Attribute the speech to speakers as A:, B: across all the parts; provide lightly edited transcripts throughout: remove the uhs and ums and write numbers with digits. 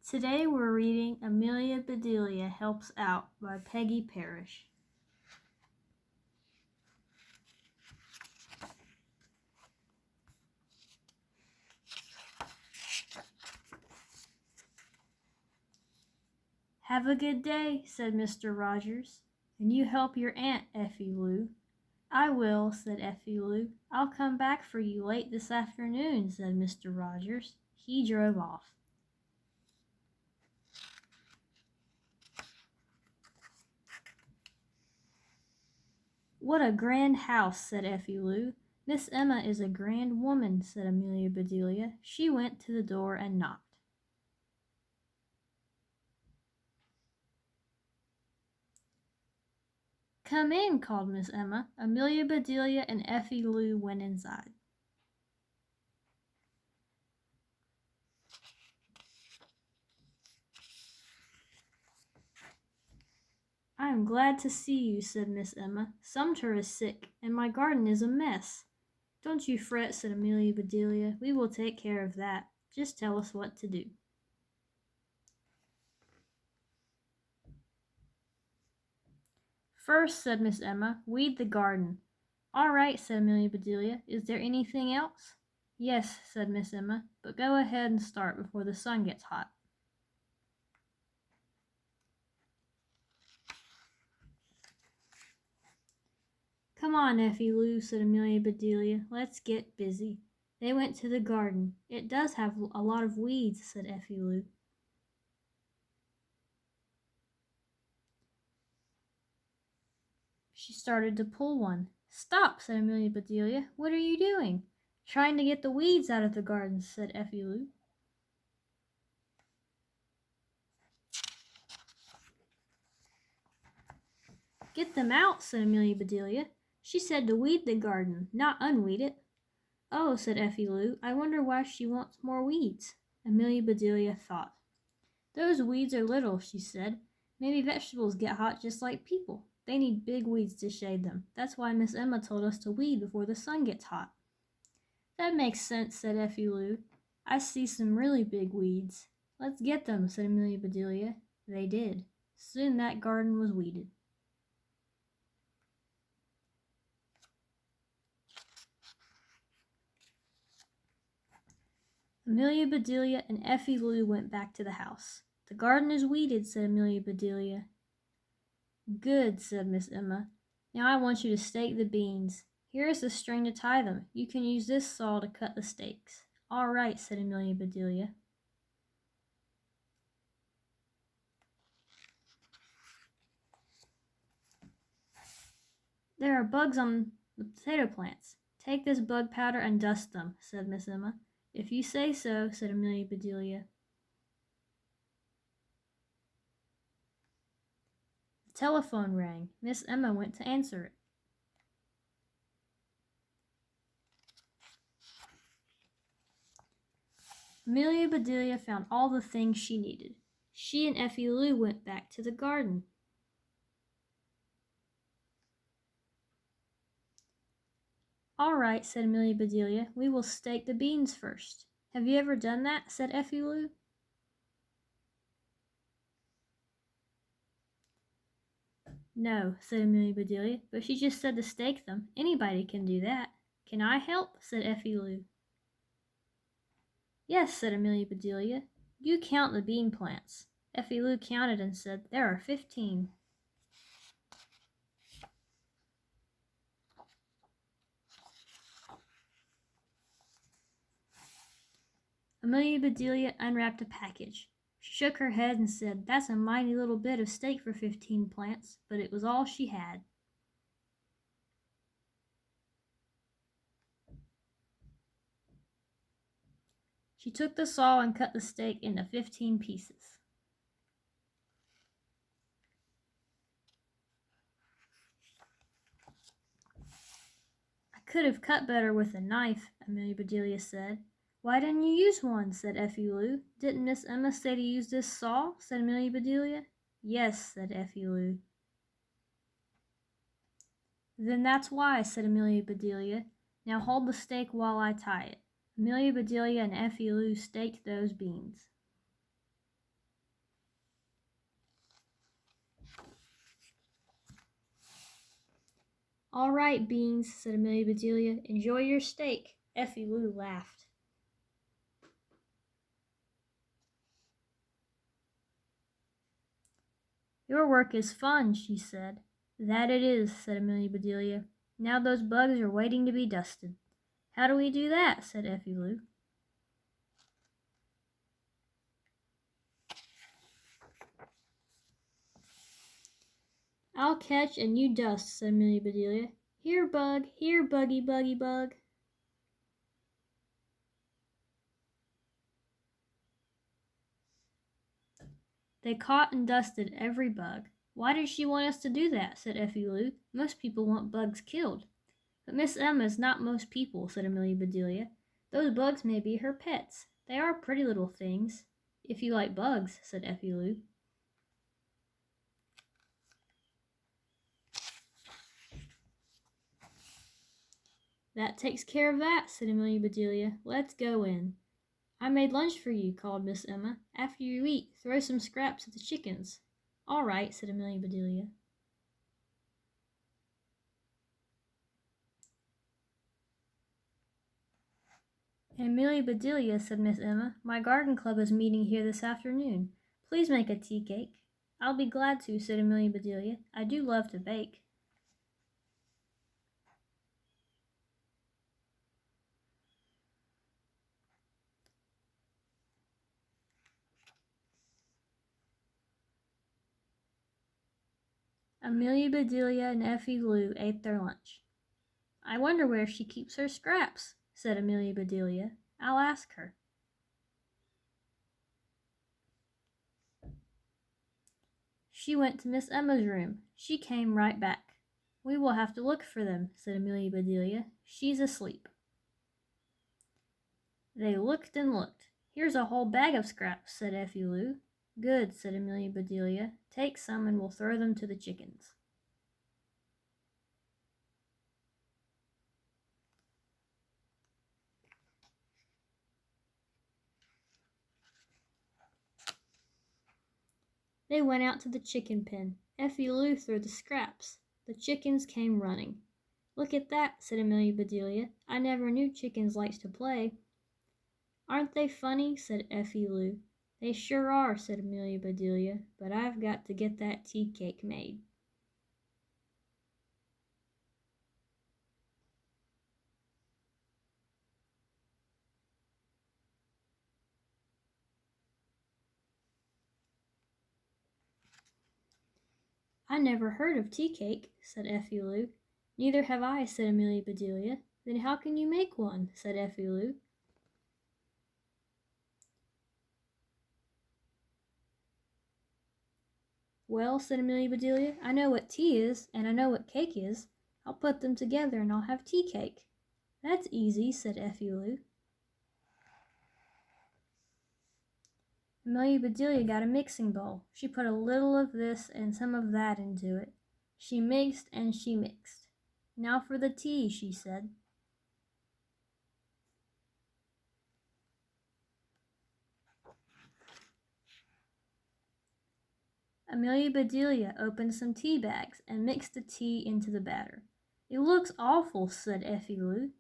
A: Today we're reading Amelia Bedelia Helps Out by Peggy Parrish. Have a good day, said Mr. Rogers, and you help your Aunt Effie Lou. I will, said Effie Lou. I'll come back for you late this afternoon, said Mr. Rogers. He drove off. What a grand house, said Effie Lou. Miss Emma is a grand woman, said Amelia Bedelia. She went to the door and knocked. Come in, called Miss Emma. Amelia Bedelia and Effie Lou went inside. I am glad to see you, said Miss Emma. Sumter is sick, and my garden is a mess. Don't you fret, said Amelia Bedelia. We will take care of that. Just tell us what to do. First, said Miss Emma, weed the garden. All right, said Amelia Bedelia. Is there anything else? Yes, said Miss Emma, but go ahead and start before the sun gets hot. Come on, Effie Lou, said Amelia Bedelia. Let's get busy. They went to the garden. It does have a lot of weeds, said Effie Lou. She started to pull one. Stop, said Amelia Bedelia. What are you doing? Trying to get the weeds out of the garden, said Effie Lou. Get them out, said Amelia Bedelia. She said to weed the garden, not unweed it. Oh, said Effie Lou, I wonder why she wants more weeds. Amelia Bedelia thought. Those weeds are little, she said. Maybe vegetables get hot just like people. They need big weeds to shade them. That's why Miss Emma told us to weed before the sun gets hot. That makes sense, said Effie Lou. I see some really big weeds. Let's get them, said Amelia Bedelia. They did. Soon that garden was weeded. Amelia Bedelia and Effie Lou went back to the house. The garden is weeded, said Amelia Bedelia. Good, said Miss Emma. Now I want you to stake the beans. Here is the string to tie them. You can use this saw to cut the stakes. All right, said Amelia Bedelia. There are bugs on the potato plants. Take this bug powder and dust them, said Miss Emma. If you say so, said Amelia Bedelia. The telephone rang. Miss Emma went to answer it. Amelia Bedelia found all the things she needed. She and Effie Lou went back to the garden. All right, said Amelia Bedelia. We will stake the beans first. Have you ever done that? Said Effie Lou. No, said Amelia Bedelia, but she just said to stake them. Anybody can do that. Can I help? Said Effie Lou. Yes, said Amelia Bedelia. You count the bean plants. Effie Lou counted and said, There are 15. Amelia Bedelia unwrapped a package. She shook her head and said, That's a mighty little bit of steak for 15 plants, but it was all she had. She took the saw and cut the steak into 15 pieces. I could have cut better with a knife, Amelia Bedelia said. Why didn't you use one? Said Effie Lou. Didn't Miss Emma say to use this saw? Said Amelia Bedelia. Yes, said Effie Lou. Then that's why, said Amelia Bedelia. Now hold the steak while I tie it. Amelia Bedelia and Effie Lou staked those beans. All right, Beans, said Amelia Bedelia. Enjoy your steak. Effie Lou laughed. Your work is fun, she said. That it is, said Amelia Bedelia. Now those bugs are waiting to be dusted. How do we do that? Said Effie Lou. I'll catch and you dust, said Amelia Bedelia. Here, bug, here, buggy, buggy, bug. They caught and dusted every bug. Why did she want us to do that? Said Effie Lou. Most people want bugs killed. But Miss Emma's not most people, said Amelia Bedelia. Those bugs may be her pets. They are pretty little things. If you like bugs, said Effie Lou. That takes care of that, said Amelia Bedelia. Let's go in. I made lunch for you, called Miss Emma. After you eat, throw some scraps at the chickens. All right, said Amelia Bedelia. Amelia Bedelia, said Miss Emma, my garden club is meeting here this afternoon. Please make a tea cake. I'll be glad to, said Amelia Bedelia. I do love to bake. Amelia Bedelia and Effie Lou ate their lunch. I wonder where she keeps her scraps, said Amelia Bedelia. I'll ask her. She went to Miss Emma's room. She came right back. We will have to look for them, said Amelia Bedelia. She's asleep. They looked and looked. Here's a whole bag of scraps, said Effie Lou. Good, said Amelia Bedelia. Take some and we'll throw them to the chickens. They went out to the chicken pen. Effie Lou threw the scraps. The chickens came running. Look at that, said Amelia Bedelia. I never knew chickens liked to play. Aren't they funny? Said Effie Lou. They sure are, said Amelia Bedelia, but I've got to get that tea cake made. I never heard of tea cake, said Effie Lou. Neither have I, said Amelia Bedelia. Then how can you make one? Said Effie Lou. Well, said Amelia Bedelia, I know what tea is, and I know what cake is. I'll put them together and I'll have tea cake. That's easy, said Effie Lou. Amelia Bedelia got a mixing bowl. She put a little of this and some of that into it. She mixed and she mixed. Now for the tea, she said. Amelia Bedelia opened some tea bags and mixed the tea into the batter. It looks awful, said Effie Lou.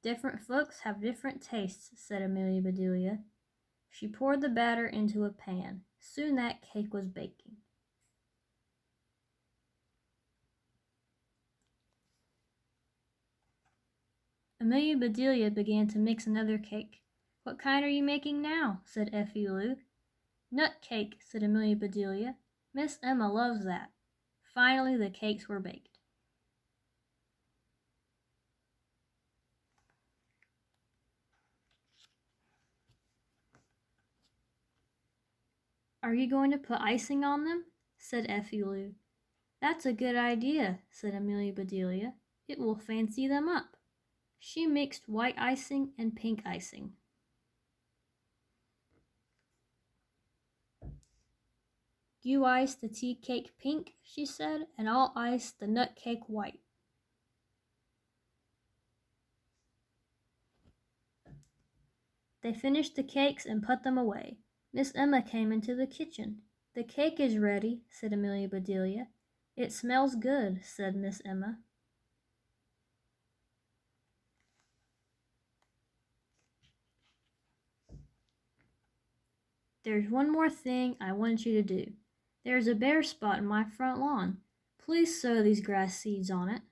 A: Different folks have different tastes, said Amelia Bedelia. She poured the batter into a pan. Soon that cake was baking. Amelia Bedelia began to mix another cake. What kind are you making now? Said Effie Lou. Nut cake, said Amelia Bedelia. Miss Emma loves that. Finally, the cakes were baked. Are you going to put icing on them? Said Effie Lou. That's a good idea, said Amelia Bedelia. It will fancy them up. She mixed white icing and pink icing. You ice the tea cake pink, she said, and I'll ice the nut cake white. They finished the cakes and put them away. Miss Emma came into the kitchen. The cake is ready, said Amelia Bedelia. It smells good, said Miss Emma. There's one more thing I want you to do. There's a bare spot in my front lawn. Please sow these grass seeds on it."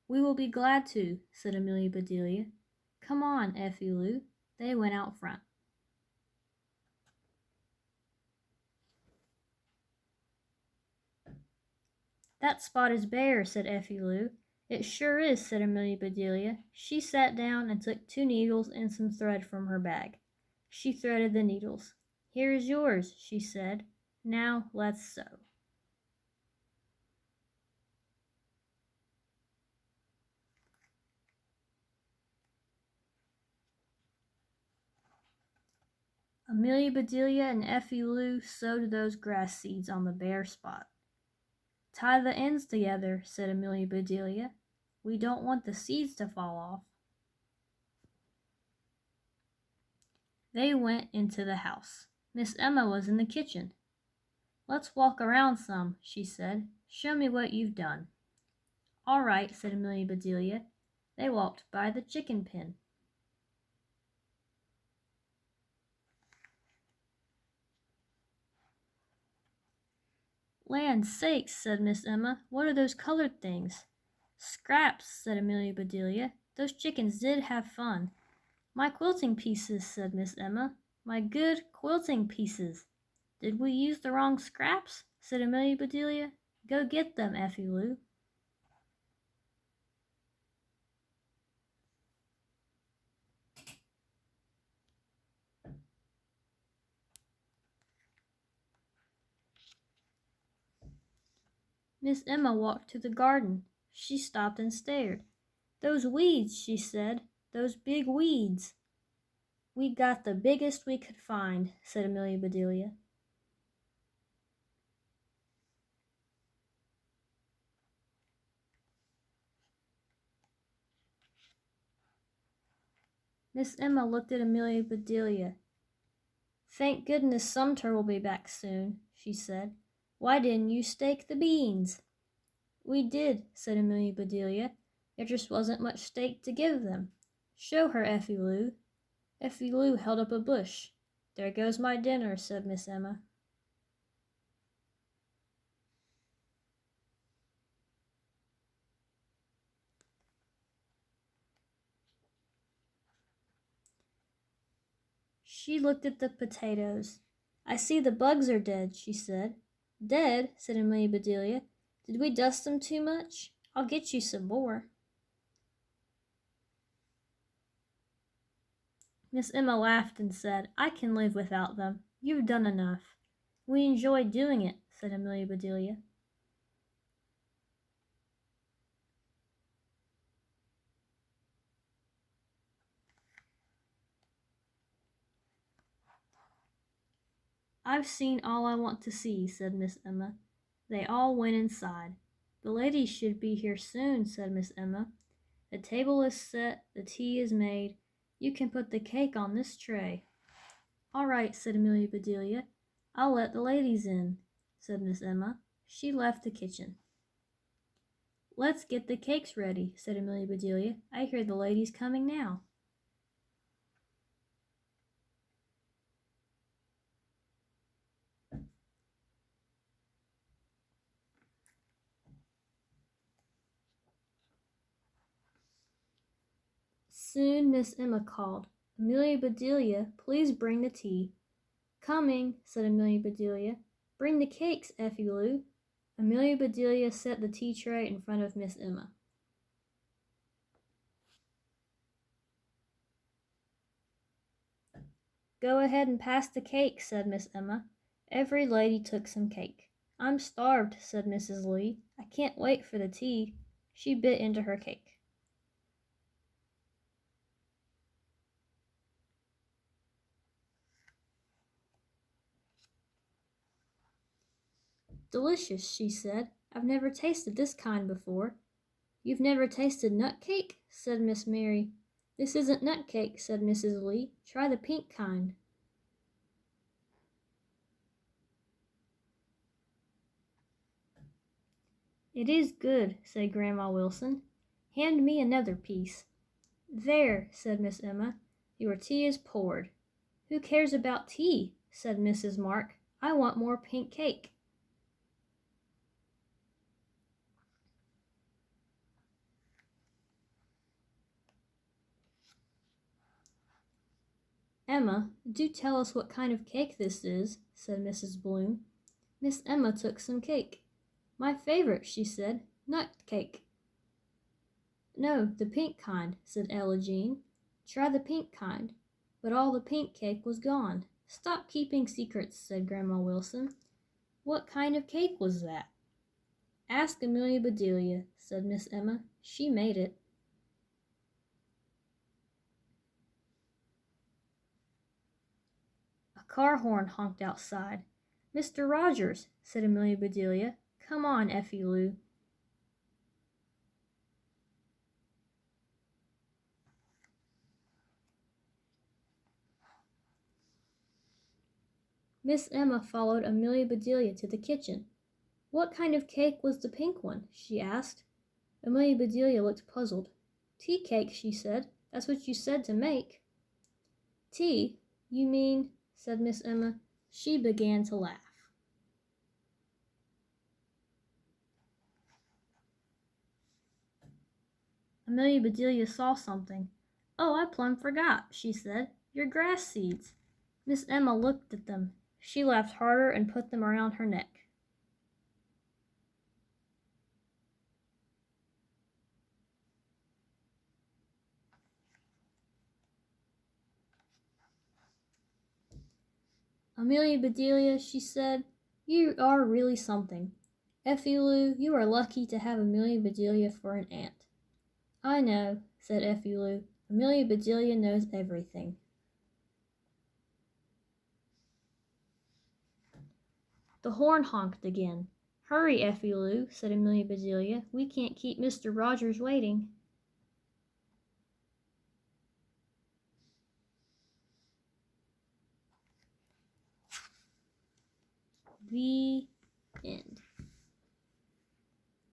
A: "We will be glad to," said Amelia Bedelia. "Come on, Effie Lou." They went out front. "That spot is bare," said Effie Lou. "It sure is," said Amelia Bedelia. She sat down and took 2 needles and some thread from her bag. She threaded the needles. "Here is yours," she said. "Now let's sew." Amelia Bedelia and Effie Lou sewed those grass seeds on the bare spot. "Tie the ends together," said Amelia Bedelia. "We don't want the seeds to fall off." They went into the house. Miss Emma was in the kitchen. "Let's walk around some," she said. "Show me what you've done." "All right," said Amelia Bedelia. They walked by the chicken pen. "Land sakes," said Miss Emma. "What are those colored things?" "Scraps," said Amelia Bedelia. "Those chickens did have fun." "My quilting pieces," said Miss Emma. "My good quilting pieces." "Did we use the wrong scraps?" said Amelia Bedelia. "Go get them, Effie Lou." Miss Emma walked to the garden. She stopped and stared. "Those weeds," she said. "Those big weeds." "We got the biggest we could find," said Amelia Bedelia. Miss Emma looked at Amelia Bedelia. "Thank goodness Sumter will be back soon," she said. "Why didn't you stake the beans?" "We did," said Amelia Bedelia. "There just wasn't much steak to give them." "Show her, Effie Lou." Effie Lou held up a bush. "There goes my dinner," said Miss Emma. She looked at the potatoes. "I see the bugs are dead," she said. "Dead?" said Amelia Bedelia. "Did we dust them too much? I'll get you some more." Miss Emma laughed and said, "I can live without them. You've done enough." "We enjoy doing it," said Amelia Bedelia. "I've seen all I want to see," said Miss Emma. They all went inside. "The ladies should be here soon," said Miss Emma. "The table is set, the tea is made. You can put the cake on this tray." "All right," said Amelia Bedelia. "I'll let the ladies in," said Miss Emma. She left the kitchen. "Let's get the cakes ready," said Amelia Bedelia. "I hear the ladies coming now." Soon Miss Emma called, "Amelia Bedelia, please bring the tea." "Coming," said Amelia Bedelia. "Bring the cakes, Effie Lou." Amelia Bedelia set the tea tray in front of Miss Emma. "Go ahead and pass the cake," said Miss Emma. Every lady took some cake. "I'm starved," said Mrs. Lee. "I can't wait for the tea." She bit into her cake. "Delicious," she said. "I've never tasted this kind before." "You've never tasted nut cake?" said Miss Mary. "This isn't nut cake," said Mrs. Lee. "Try the pink kind." "It is good," said Grandma Wilson. "Hand me another piece." "There," said Miss Emma. "Your tea is poured." "Who cares about tea?" said Mrs. Mark. "I want more pink cake." "Emma, do tell us what kind of cake this is," said Mrs. Bloom. Miss Emma took some cake. "My favorite," she said, "nut cake." "No, the pink kind," said Ella Jean. "Try the pink kind." But all the pink cake was gone. "Stop keeping secrets," said Grandma Wilson. "What kind of cake was that?" "Ask Amelia Bedelia," said Miss Emma. "She made it." A car horn honked outside. "Mr. Rogers," said Amelia Bedelia. "Come on, Effie Lou." Miss Emma followed Amelia Bedelia to the kitchen. "What kind of cake was the pink one?" she asked. Amelia Bedelia looked puzzled. "Tea cake," she said. "That's what you said to make." "Tea? You mean—" said Miss Emma. She began to laugh. Amelia Bedelia saw something. "Oh, I plumb forgot," she said. "Your grass seeds." Miss Emma looked at them. She laughed harder and put them around her neck. "Amelia Bedelia," she said, "you are really something. Effie Lou, you are lucky to have Amelia Bedelia for an aunt." "I know," said Effie Lou. "Amelia Bedelia knows everything." The horn honked again. "Hurry, Effie Lou," said Amelia Bedelia. "We can't keep Mr. Rogers waiting." The end.